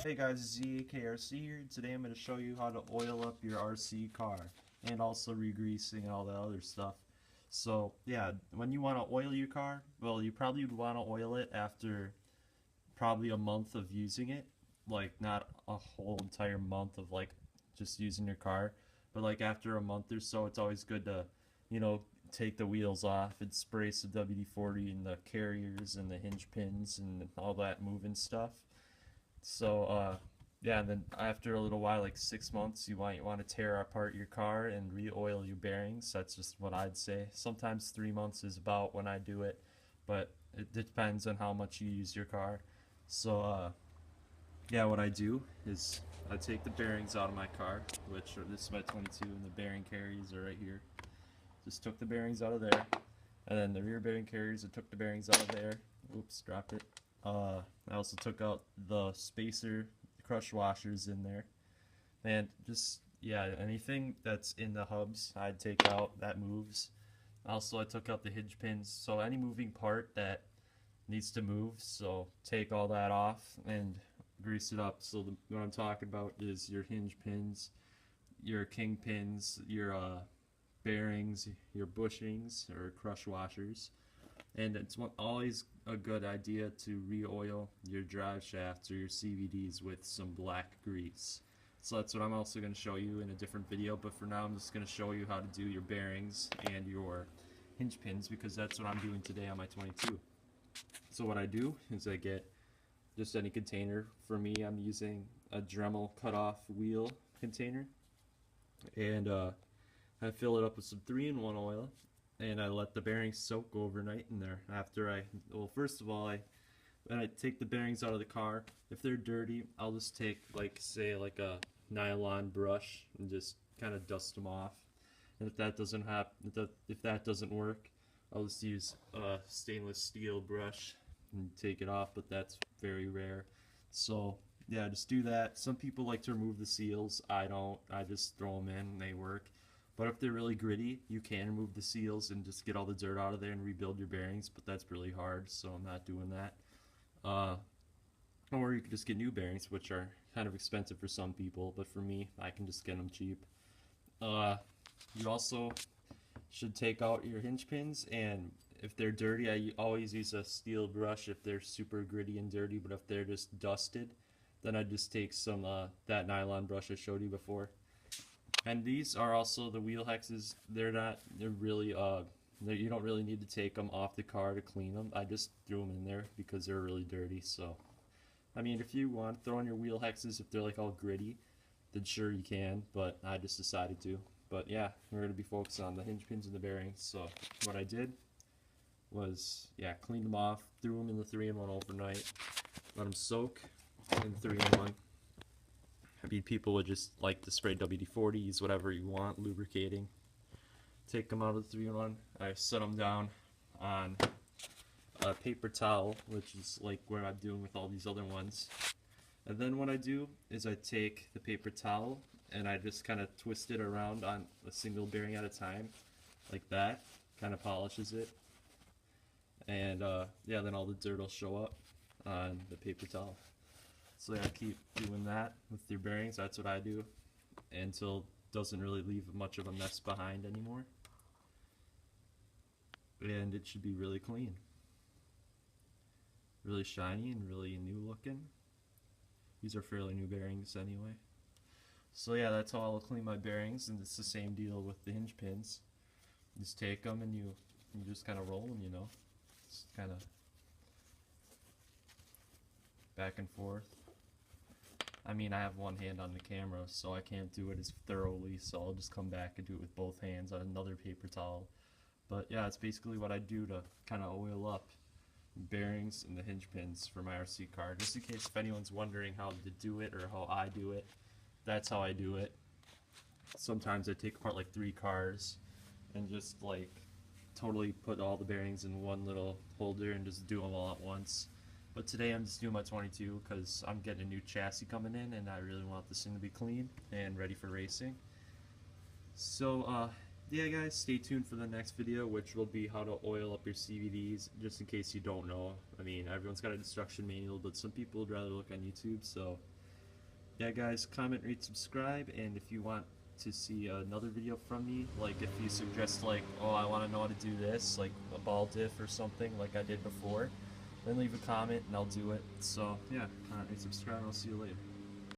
Hey guys, Z.A.K here. Today I'm going to show you how to oil up your RC car and also re-greasing and all that other stuff. So yeah, when you want to oil your car, well, you probably would want to oil it after probably a month of using it. Like not a whole entire month of like just using your car, but like after a month or so, it's always good to, you know, take the wheels off and spray some WD-40 in the carriers and the hinge pins and all that moving stuff. So yeah, and then after a little while, like 6 months, you want to tear apart your car and re-oil your bearings. That's just what I'd say. Sometimes 3 months is about when I do it, but it depends on how much you use your car. So yeah, what I do is I take the bearings out of my car, which this is my 22, and the bearing carriers are right here. Just took the bearings out of there, and then the rear bearing carriers, I took the bearings out of there. Oops, dropped it. I also took out the spacer, crush washers in there, and just yeah, anything that's in the hubs I'd take out that moves. Also, I took out the hinge pins, so any moving part that needs to move, so take all that off and grease it up. So what I'm talking about is your hinge pins, your kingpins, your bearings, your bushings or crush washers. And it's always a good idea to re-oil your drive shafts or your CVDs with some black grease. So that's what I'm also going to show you in a different video, but for now I'm just going to show you how to do your bearings and your hinge pins because that's what I'm doing today on my 22. So what I do is I get just any container. For me, I'm using a Dremel cutoff wheel container, and I fill it up with some 3-in-1 oil, and I let the bearings soak overnight in there. Well, first of all, when I take the bearings out of the car, if they're dirty, I'll just take say a nylon brush and just kind of dust them off. And if that doesn't work, I'll just use a stainless steel brush and take it off, but that's very rare. So yeah, just do that. Some people like to remove the seals. I don't. I just throw them in and they work. But if they're really gritty, you can remove the seals and just get all the dirt out of there and rebuild your bearings, but that's really hard, so I'm not doing that. Or you can just get new bearings, which are kind of expensive for some people, but for me, I can just get them cheap. You also should take out your hinge pins, and if they're dirty, I always use a steel brush if they're super gritty and dirty, but if they're just dusted, then I just take some that nylon brush I showed you before. And these are also the wheel hexes. They're really you don't really need to take them off the car to clean them. I just threw them in there because they're really dirty. So I mean, if you want to throw in your wheel hexes if they're like all gritty, then sure you can, but I just decided to. But yeah, we're going to be focused on the hinge pins and the bearings. So what I did was, yeah, cleaned them off, threw them in the 3-in-1 overnight, let them soak in 3-in-1. I mean, people would just like to spray WD-40, use whatever you want, lubricating. Take them out of the 3-in-1. I set them down on a paper towel, which is like what I'm doing with all these other ones. And then what I do is I take the paper towel and I just kind of twist it around on a single bearing at a time, like that. Kind of polishes it. And yeah, then all the dirt will show up on the paper towel. So yeah, keep doing that with your bearings. That's what I do until it doesn't really leave much of a mess behind anymore. And it should be really clean. Really shiny and really new looking. These are fairly new bearings anyway. So yeah, that's how I'll clean my bearings, and it's the same deal with the hinge pins. You just take them and you just kind of roll them, you know. Just kind of back and forth. I mean, I have one hand on the camera, so I can't do it as thoroughly, so I'll just come back and do it with both hands on another paper towel. But yeah, it's basically what I do to kind of oil up bearings and the hinge pins for my RC car. Just in case if anyone's wondering how to do it or how I do it, that's how I do it. Sometimes I take apart like 3 cars and just like totally put all the bearings in one little holder and just do them all at once. But today I'm just doing my 22 because I'm getting a new chassis coming in and I really want this thing to be clean and ready for racing. So yeah guys, stay tuned for the next video, which will be how to oil up your CVDs, just in case you don't know. I mean, everyone's got a instruction manual, but some people would rather look on YouTube, so Yeah, guys, comment, rate, subscribe, and if you want to see another video from me, like if you suggest like, oh, I want to know how to do this, like a ball diff or something like I did before, then leave a comment and I'll do it. So yeah, comment, rate, subscribe, and I'll see you later.